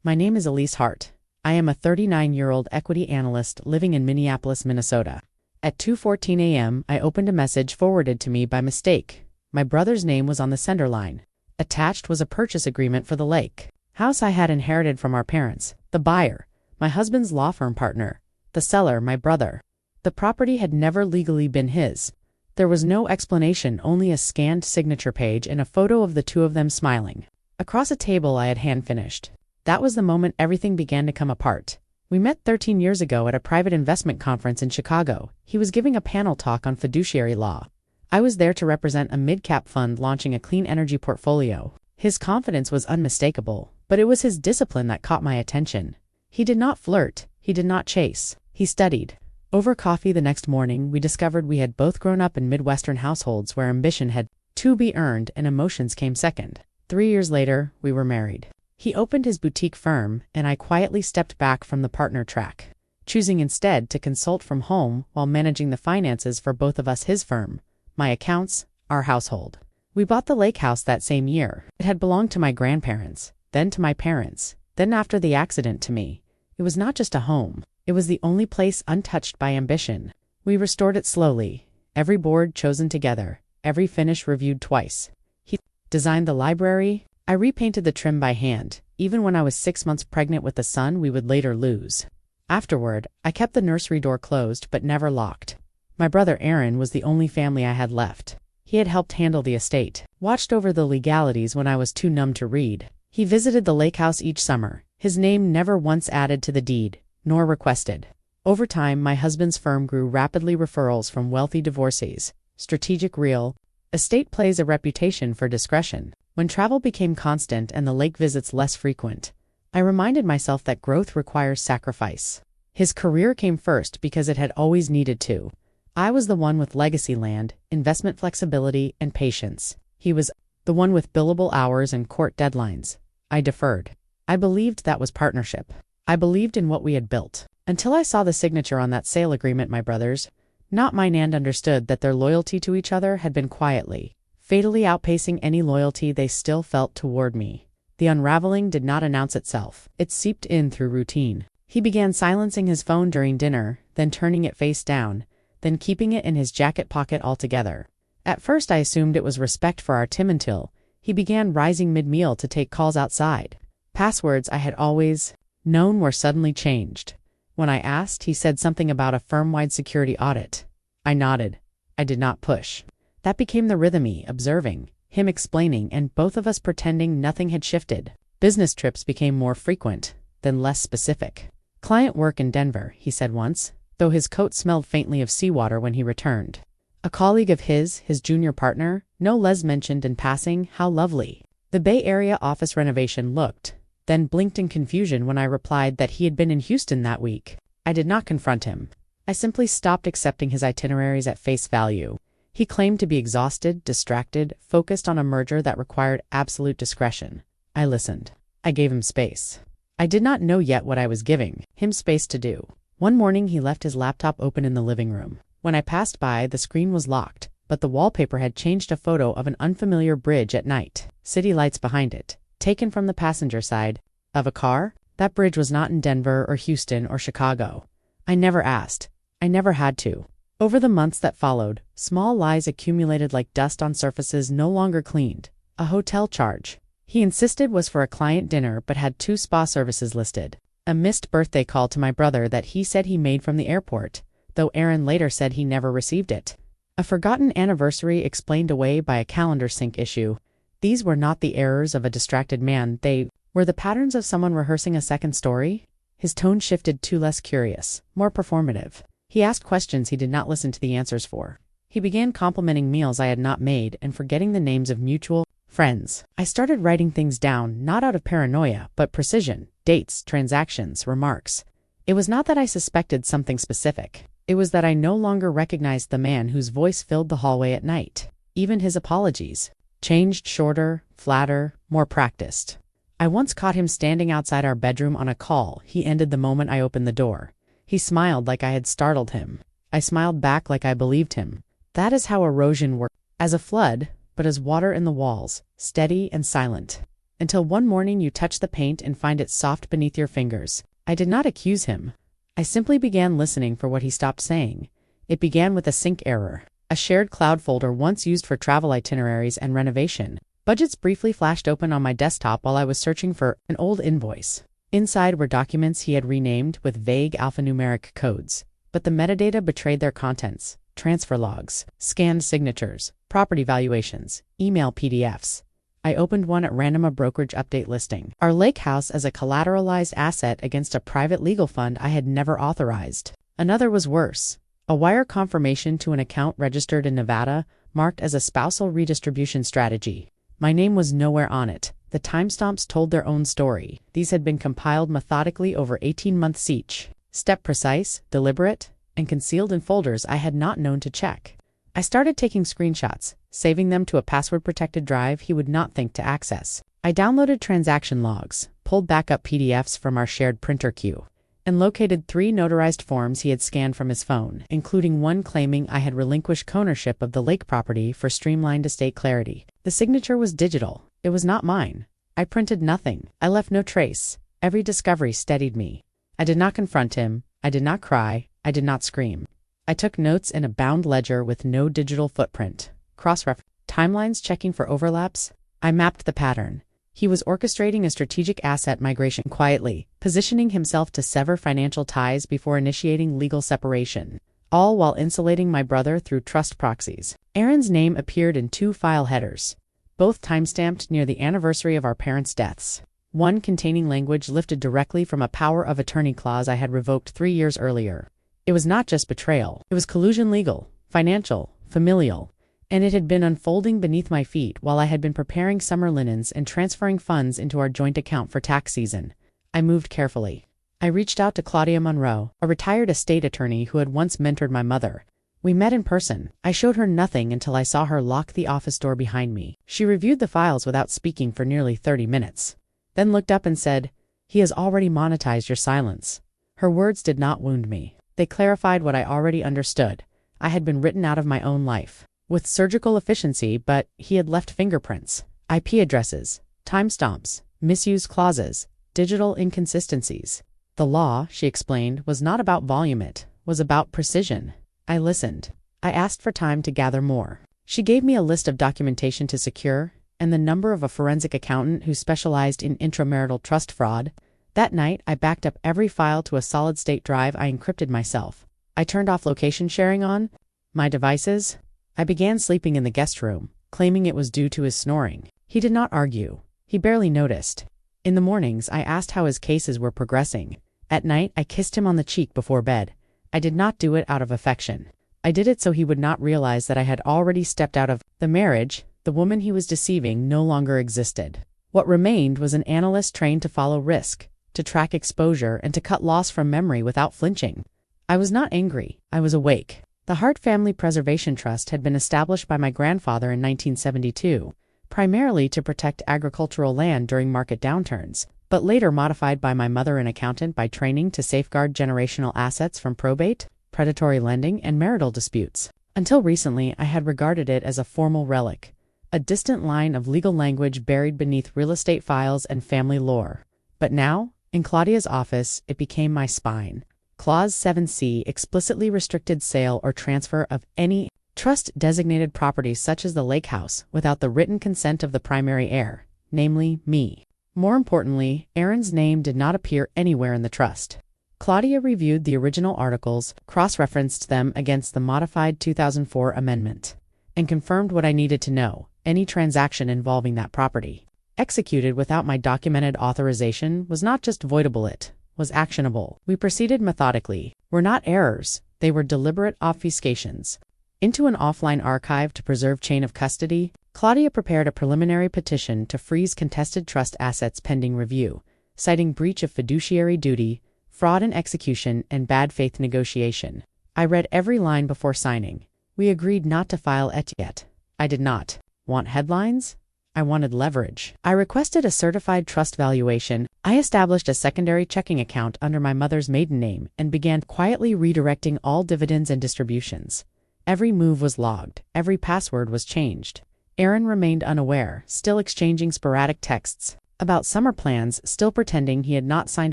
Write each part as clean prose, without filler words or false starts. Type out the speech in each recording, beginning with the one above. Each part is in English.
My name is Elise Hart. I am a 39-year-old equity analyst living in Minneapolis, Minnesota. At 2:14 a.m., I opened a message forwarded to me by mistake. My brother's name was on the sender line. Attached was a purchase agreement for the lake house I had inherited from our parents. The buyer, my husband's law firm partner. The seller, my brother. The property had never legally been his. There was no explanation, only a scanned signature page and a photo of the two of them smiling. Across a table I had hand-finished. That was the moment everything began to come apart. We met 13 years ago at a private investment conference in Chicago. He was giving a panel talk on fiduciary law. I was there to represent a mid-cap fund launching a clean energy portfolio. His confidence was unmistakable, but it was his discipline that caught my attention. He did not flirt, he did not chase, he studied. Over coffee the next morning, we discovered we had both grown up in Midwestern households where ambition had to be earned and emotions came second. 3 years later, we were married. He opened his boutique firm, and I quietly stepped back from the partner track, choosing instead to consult from home while managing the finances for both of us, his firm, my accounts, our household. We bought the lake house that same year. It had belonged to my grandparents, then to my parents, then after the accident to me. It was not just a home. It was the only place untouched by ambition. We restored it slowly, every board chosen together, every finish reviewed twice. He designed the library. I repainted the trim by hand, even when I was 6 months pregnant with the son we would later lose. Afterward, I kept the nursery door closed but never locked. My brother Aaron was the only family I had left. He had helped handle the estate, watched over the legalities when I was too numb to read. He visited the lake house each summer, his name never once added to the deed, nor requested. Over time, my husband's firm grew rapidly. Referrals from wealthy divorcees, strategic real estate plays a reputation for discretion. When travel became constant and the lake visits less frequent, I reminded myself that growth requires sacrifice. His career came first because it had always needed to. I was the one with legacy land, investment flexibility, and patience. He was the one with billable hours and court deadlines. I deferred. I believed that was partnership. I believed in what we had built. Until I saw the signature on that sale agreement, my brothers, not mine, and understood that their loyalty to each other had been quietly, fatally outpacing any loyalty they still felt toward me. The unraveling did not announce itself. It seeped in through routine. He began silencing his phone during dinner, then turning it face down, then keeping it in his jacket pocket altogether. At first I assumed it was respect for our time until he began rising mid-meal to take calls outside. Passwords I had always known were suddenly changed. When I asked, he said something about a firm-wide security audit. I nodded. I did not push. That became the rhythm, observing, him explaining, and both of us pretending nothing had shifted. Business trips became more frequent, then less specific. Client work in Denver, he said once, though his coat smelled faintly of seawater when he returned. A colleague of his junior partner, no less, mentioned in passing how lovely the Bay Area office renovation looked, then blinked in confusion when I replied that he had been in Houston that week. I did not confront him. I simply stopped accepting his itineraries at face value. He claimed to be exhausted, distracted, focused on a merger that required absolute discretion. I listened. I gave him space. I did not know yet what I was giving him space to do. One morning he left his laptop open in the living room. When I passed by, the screen was locked, but the wallpaper had changed. A photo of an unfamiliar bridge at night, city lights behind it, taken from the passenger side of a car. That bridge was not in Denver or Houston or Chicago. I never asked. I never had to. Over the months that followed, small lies accumulated like dust on surfaces no longer cleaned. A hotel charge he insisted was for a client dinner but had 2 spa services listed. A missed birthday call to my brother that he said he made from the airport, though Aaron later said he never received it. A forgotten anniversary explained away by a calendar sync issue. These were not the errors of a distracted man. They were the patterns of someone rehearsing a second story. His tone shifted to less curious, more performative. He asked questions he did not listen to the answers for. He began complimenting meals I had not made and forgetting the names of mutual friends. I started writing things down, not out of paranoia, but precision, dates, transactions, remarks. It was not that I suspected something specific. It was that I no longer recognized the man whose voice filled the hallway at night. Even his apologies changed, shorter, flatter, more practiced. I once caught him standing outside our bedroom on a call. He ended the moment I opened the door. He smiled like I had startled him. I smiled back like I believed him. That is how erosion works. As a flood, but as water in the walls, steady and silent. until one morning you touch the paint and find it soft beneath your fingers. I did not accuse him. I simply began listening for what he stopped saying. It began with a sync error. A shared cloud folder once used for travel itineraries and renovation. Budgets briefly flashed open on my desktop while I was searching for an old invoice. Inside were documents he had renamed with vague alphanumeric codes, but the metadata betrayed their contents: transfer logs, scanned signatures, property valuations, email PDFs. I opened one at random, a brokerage update listing our lake house as a collateralized asset against a private legal fund I had never authorized. Another was worse. A wire confirmation to an account registered in Nevada, marked as a spousal redistribution strategy. My name was nowhere on it. The timestamps told their own story. These had been compiled methodically over 18 months each, step-precise, deliberate, and concealed in folders I had not known to check. I started taking screenshots, saving them to a password-protected drive he would not think to access. I downloaded transaction logs, pulled backup PDFs from our shared printer queue, and located 3 notarized forms he had scanned from his phone, including one claiming I had relinquished ownership of the lake property for streamlined estate clarity. The signature was digital. It was not mine. I printed nothing. I left no trace. Every discovery steadied me. I did not confront him. I did not cry. I did not scream. I took notes in a bound ledger with no digital footprint. Cross-reference timelines, checking for overlaps. I mapped the pattern. He was orchestrating a strategic asset migration quietly, positioning himself to sever financial ties before initiating legal separation, all while insulating my brother through trust proxies. Aaron's name appeared in 2 file headers, both timestamped near the anniversary of our parents' deaths. One containing language lifted directly from a power of attorney clause I had revoked 3 years earlier. It was not just betrayal. It was collusion, legal, financial, familial, and it had been unfolding beneath my feet while I had been preparing summer linens and transferring funds into our joint account for tax season. I moved carefully. I reached out to Claudia Monroe, a retired estate attorney who had once mentored my mother. We met in person. I showed her nothing until I saw her lock the office door behind me. She reviewed the files without speaking for nearly 30 minutes, then looked up and said, "He has already monetized your silence." Her words did not wound me. They clarified what I already understood. I had been written out of my own life with surgical efficiency, but he had left fingerprints, IP addresses, timestamps, misuse clauses, digital inconsistencies. The law, she explained, was not about volume, it was about precision. I listened. I asked for time to gather more. She gave me a list of documentation to secure and the number of a forensic accountant who specialized in intramarital trust fraud. That night, I backed up every file to a solid-state drive I encrypted myself. I turned off location sharing on my devices. I began sleeping in the guest room, claiming it was due to his snoring. He did not argue. He barely noticed. In the mornings, I asked how his cases were progressing. At night, I kissed him on the cheek before bed. I did not do it out of affection. I did it so he would not realize that I had already stepped out of the marriage. The woman he was deceiving no longer existed. What remained was an analyst trained to follow risk, to track exposure, and to cut loss from memory without flinching. I was not angry. I was awake. The Hart Family Preservation Trust had been established by my grandfather in 1972, primarily to protect agricultural land during market downturns, but later modified by my mother, an accountant by training, to safeguard generational assets from probate, predatory lending, and marital disputes. Until recently, I had regarded it as a formal relic, a distant line of legal language buried beneath real estate files and family lore. But now, in Claudia's office, it became my spine. Clause 7C explicitly restricted sale or transfer of any trust-designated property such as the lake house without the written consent of the primary heir, namely me. More importantly, Aaron's name did not appear anywhere in the trust. Claudia reviewed the original articles, cross-referenced them against the modified 2004 amendment, and confirmed what I needed to know: any transaction involving that property, executed without my documented authorization, was not just voidable, it was actionable. We proceeded methodically. Were not errors, they were deliberate obfuscations. Into an offline archive to preserve chain of custody, Claudia prepared a preliminary petition to freeze contested trust assets pending review, citing breach of fiduciary duty, fraud in execution, and bad faith negotiation. I read every line before signing. We agreed not to file et yet. I did not want headlines. I wanted leverage. I requested a certified trust valuation. I established a secondary checking account under my mother's maiden name and began quietly redirecting all dividends and distributions. Every move was logged. Every password was changed. Aaron remained unaware, still exchanging sporadic texts. about summer plans, still pretending he had not signed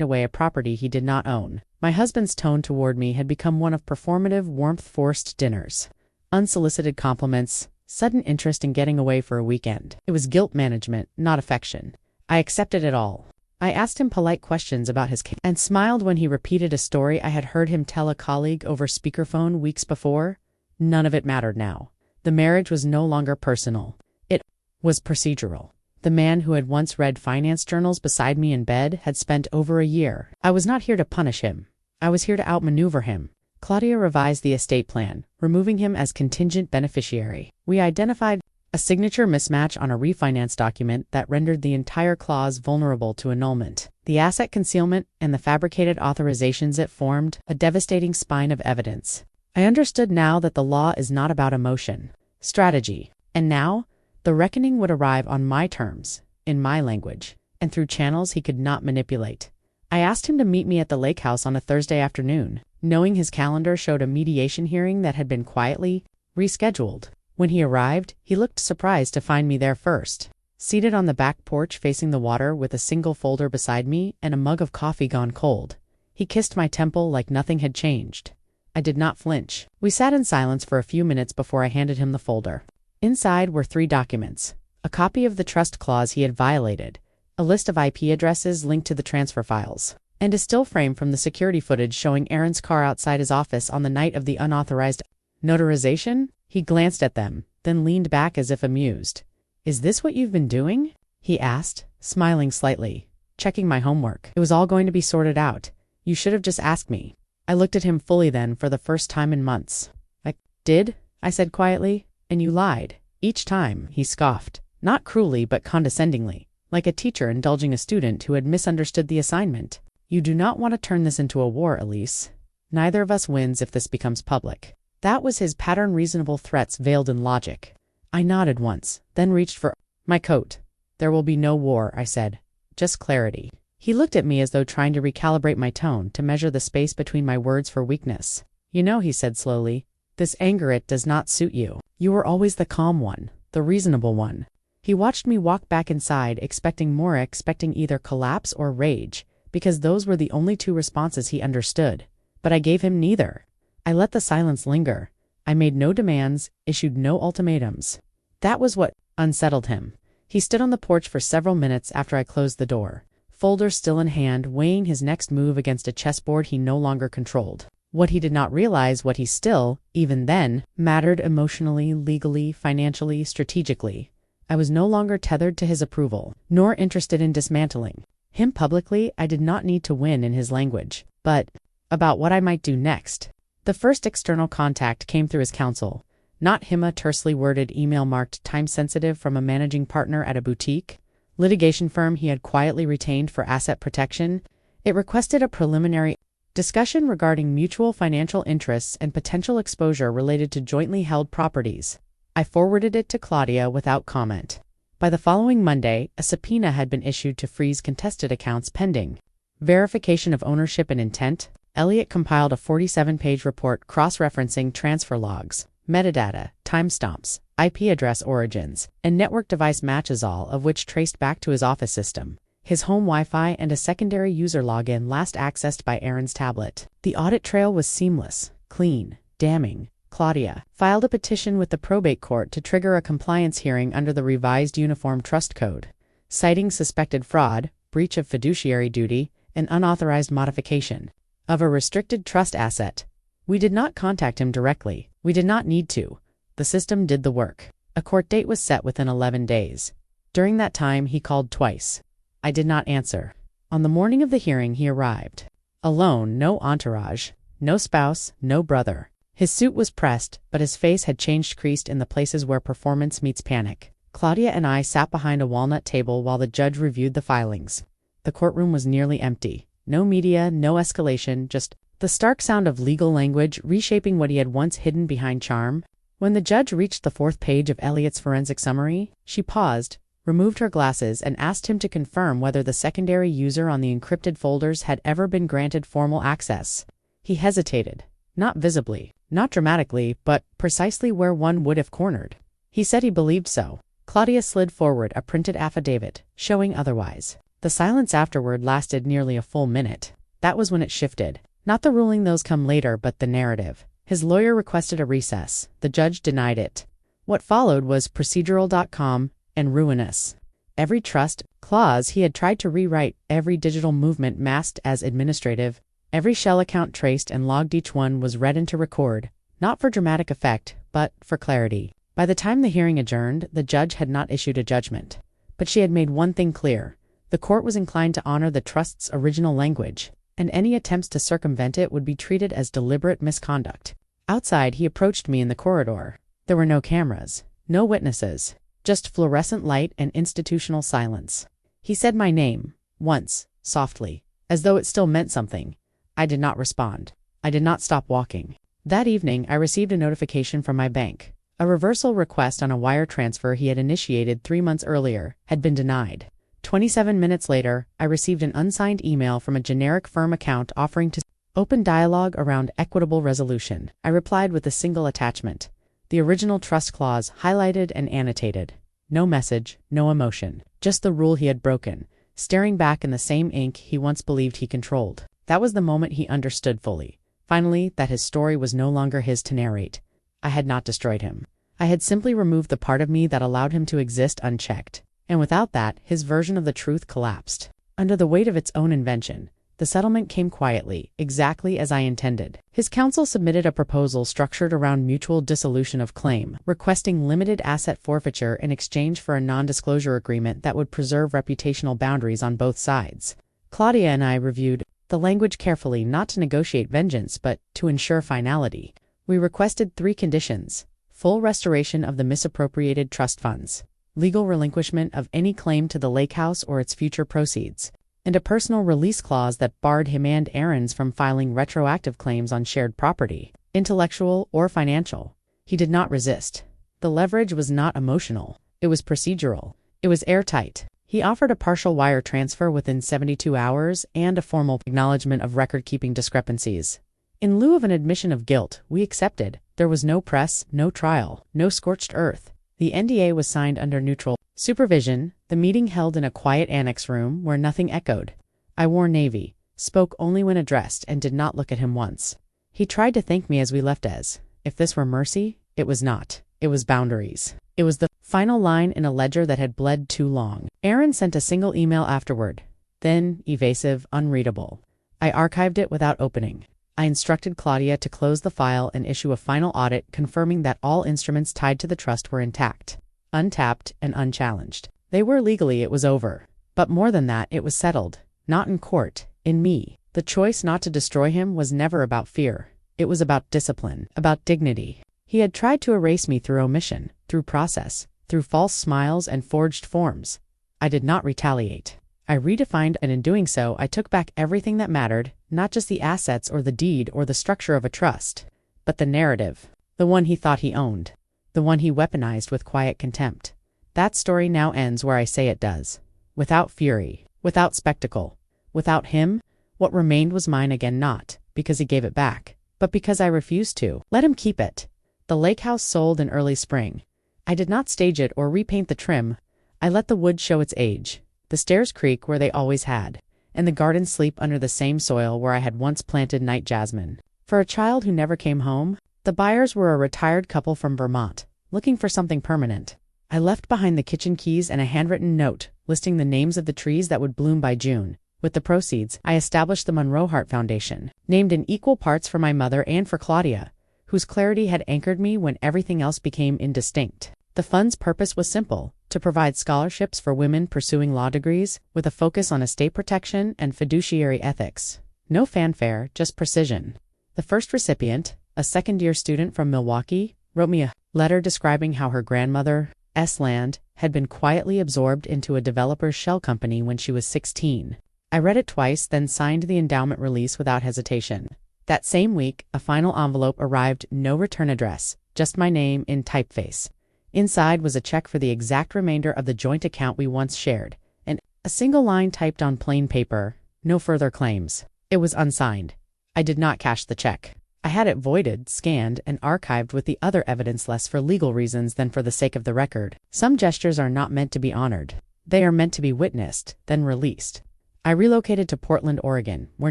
away a property he did not own. My husband's tone toward me had become one of performative warmth, forced dinners, unsolicited compliments, sudden interest in getting away for a weekend. It was guilt management, not affection. I accepted it all. I asked him polite questions about his case and smiled when he repeated a story I had heard him tell a colleague over speakerphone weeks before. None of it mattered now. The marriage was no longer personal. It was procedural. The man who had once read finance journals beside me in bed had spent over a year. I was not here to punish him. I was here to outmaneuver him. Claudia revised the estate plan, removing him as contingent beneficiary. We identified a signature mismatch on a refinance document that rendered the entire clause vulnerable to annulment. The asset concealment and the fabricated authorizations it formed a devastating spine of evidence. I understood now that the law is not about emotion, strategy. And now, the reckoning would arrive on my terms, in my language, and through channels he could not manipulate. I asked him to meet me at the lake house on a Thursday afternoon, knowing his calendar showed a mediation hearing that had been quietly rescheduled. When he arrived, he looked surprised to find me there first, seated on the back porch facing the water with a single folder beside me and a mug of coffee gone cold. He kissed my temple like nothing had changed. I did not flinch. We sat in silence for a few minutes before I handed him the folder. Inside were 3 documents: a copy of the trust clause he had violated, a list of IP addresses linked to the transfer files, and a still frame from the security footage showing Aaron's car outside his office on the night of the unauthorized notarization. He glanced at them, then leaned back as if amused. "Is this what you've been doing?" he asked, smiling slightly. "Checking my homework. It was all going to be sorted out. You should have just asked me." I looked at him fully then for the first time in months. "I did," I said quietly. "And you lied. Each time," he scoffed, not cruelly but condescendingly, like a teacher indulging a student who had misunderstood the assignment. "You do not want to turn this into a war, Elise. Neither of us wins if this becomes public." That was his pattern, reasonable threats veiled in logic. I nodded once, then reached for my coat. "There will be no war," I said. "Just clarity." He looked at me as though trying to recalibrate my tone to measure the space between my words for weakness. "You know," he said slowly, "this anger, it does not suit you. You were always the calm one, the reasonable one." He watched me walk back inside, expecting more, expecting either collapse or rage, because those were the only 2 responses he understood. But I gave him neither. I let the silence linger. I made no demands, issued no ultimatums. That was what unsettled him. He stood on the porch for several minutes after I closed the door, folder still in hand, weighing his next move against a chessboard he no longer controlled. What he did not realize, what he still, even then, mattered emotionally, legally, financially, strategically. I was no longer tethered to his approval, nor interested in dismantling him publicly. I did not need to win in his language, but about what I might do next. The first external contact came through his counsel, not him, a tersely worded email marked time-sensitive from a managing partner at a boutique litigation firm he had quietly retained for asset protection. It requested a preliminary discussion regarding mutual financial interests and potential exposure related to jointly held properties. I forwarded it to Claudia without comment. By the following Monday, a subpoena had been issued to freeze contested accounts pending verification of ownership and intent. Elliot compiled a 47-page report cross-referencing transfer logs, metadata, timestamps, IP address origins, and network device matches, all of which traced back to his office system, his home Wi-Fi, and a secondary user login last accessed by Aaron's tablet. The audit trail was seamless, clean, damning. Claudia filed a petition with the probate court to trigger a compliance hearing under the revised Uniform Trust Code, citing suspected fraud, breach of fiduciary duty, and unauthorized modification of a restricted trust asset. We did not contact him directly. We did not need to. The system did the work. A court date was set within 11 days. During that time, he called twice. I did not answer. On the morning of the hearing, he arrived. Alone, no entourage, no spouse, no brother. His suit was pressed, but his face had changed, creased in the places where performance meets panic. Claudia and I sat behind a walnut table while the judge reviewed the filings. The courtroom was nearly empty. No media, no escalation, just the stark sound of legal language reshaping what he had once hidden behind charm. When the judge reached the 4th page of Elliot's forensic summary, she paused, removed her glasses, and asked him to confirm whether the secondary user on the encrypted folders had ever been granted formal access. He hesitated, not visibly, not dramatically, but precisely where one would have cornered. He said he believed so. Claudia slid forward a printed affidavit, showing otherwise. The silence afterward lasted nearly a full minute. That was when it shifted. Not the ruling, those come later, but the narrative. His lawyer requested a recess. The judge denied it. What followed was procedural.com and ruinous. Every trust clause he had tried to rewrite, every digital movement masked as administrative, every shell account traced and logged, each one was read into record, not for dramatic effect, but for clarity. By the time the hearing adjourned, the judge had not issued a judgment. But she had made one thing clear. The court was inclined to honor the trust's original language, and any attempts to circumvent it would be treated as deliberate misconduct. Outside, he approached me in the corridor. There were no cameras, no witnesses, just fluorescent light and institutional silence. He said my name, once, softly, as though it still meant something. I did not respond. I did not stop walking. That evening, I received a notification from my bank. A reversal request on a wire transfer he had initiated 3 months earlier had been denied. 27 minutes later, I received an unsigned email from a generic firm account offering to open dialogue around equitable resolution. I replied with a single attachment. The original trust clause, highlighted and annotated. No message, no emotion. Just the rule he had broken, staring back in the same ink he once believed he controlled. That was the moment he understood fully, finally, that his story was no longer his to narrate. I had not destroyed him. I had simply removed the part of me that allowed him to exist unchecked. And without that, his version of the truth collapsed. Under the weight of its own invention, the settlement came quietly, exactly as I intended. His counsel submitted a proposal structured around mutual dissolution of claim, requesting limited asset forfeiture in exchange for a non-disclosure agreement that would preserve reputational boundaries on both sides. Claudia and I reviewed the language carefully, not to negotiate vengeance, but to ensure finality. We requested 3 conditions: full restoration of the misappropriated trust funds, legal relinquishment of any claim to the lake house or its future proceeds, and a personal release clause that barred him and Aaron's from filing retroactive claims on shared property, intellectual or financial. He did not resist. The leverage was not emotional. It was procedural. It was airtight. He offered a partial wire transfer within 72 hours and a formal acknowledgement of record-keeping discrepancies. In lieu of an admission of guilt, we accepted. There was no press, no trial, no scorched earth. The NDA was signed under neutral supervision, the meeting held in a quiet annex room where nothing echoed. I wore navy, spoke only when addressed, and did not look at him once. He tried to thank me as we left as, if this were mercy, it was not. It was boundaries. It was the final line in a ledger that had bled too long. Aaron sent a single email afterward, then evasive, unreadable. I archived it without opening. I instructed Claudia to close the file and issue a final audit confirming that all instruments tied to the trust were intact, untapped, and unchallenged. They were legally, it was over. But more than that, it was settled. Not in court, in me. The choice not to destroy him was never about fear. It was about discipline, about dignity. He had tried to erase me through omission, through process, through false smiles and forged forms. I did not retaliate. I redefined, and in doing so, I took back everything that mattered, not just the assets or the deed or the structure of a trust, but the narrative, the one he thought he owned, the one he weaponized with quiet contempt. That story now ends where I say it does. Without fury, without spectacle, without him, what remained was mine again, not because he gave it back, but because I refused to let him keep it. The lake house sold in early spring. I did not stage it or repaint the trim. I let the wood show its age. The stairs creak where they always had, and the gardens sleep under the same soil where I had once planted night jasmine. For a child who never came home, the buyers were a retired couple from Vermont, looking for something permanent. I left behind the kitchen keys and a handwritten note listing the names of the trees that would bloom by June. With the proceeds, I established the Monroe Hart Foundation, named in equal parts for my mother and for Claudia, whose clarity had anchored me when everything else became indistinct. The fund's purpose was simple: to provide scholarships for women pursuing law degrees, with a focus on estate protection and fiduciary ethics. No fanfare, just precision. The first recipient, a second-year student from Milwaukee, wrote me a letter describing how her grandmother's land had been quietly absorbed into a developer's shell company when she was 16. I read it twice, then signed the endowment release without hesitation. That same week, a final envelope arrived, no return address, just my name in typeface. Inside was a check for the exact remainder of the joint account we once shared, and a single line typed on plain paper: no further claims. It was unsigned. I did not cash the check. I had it voided, scanned, and archived with the other evidence less for legal reasons than for the sake of the record. Some gestures are not meant to be honored. They are meant to be witnessed, then released. I relocated to Portland, Oregon, where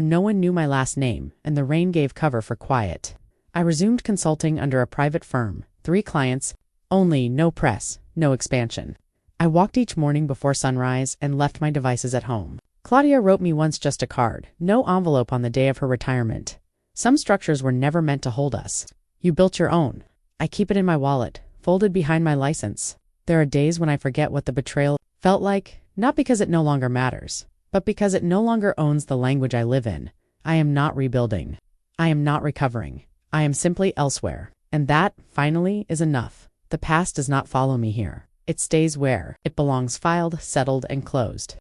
no one knew my last name, and the rain gave cover for quiet. I resumed consulting under a private firm, 3 clients, only, no press, no expansion. I walked each morning before sunrise and left my devices at home. Claudia wrote me once just a card, no envelope on the day of her retirement. Some structures were never meant to hold us. You built your own. I keep it in my wallet, folded behind my license. There are days when I forget what the betrayal felt like, not because it no longer matters, but because it no longer owns the language I live in. I am not rebuilding. I am not recovering. I am simply elsewhere. And that, finally, is enough. The past does not follow me here. It stays where it belongs, filed, settled, and closed.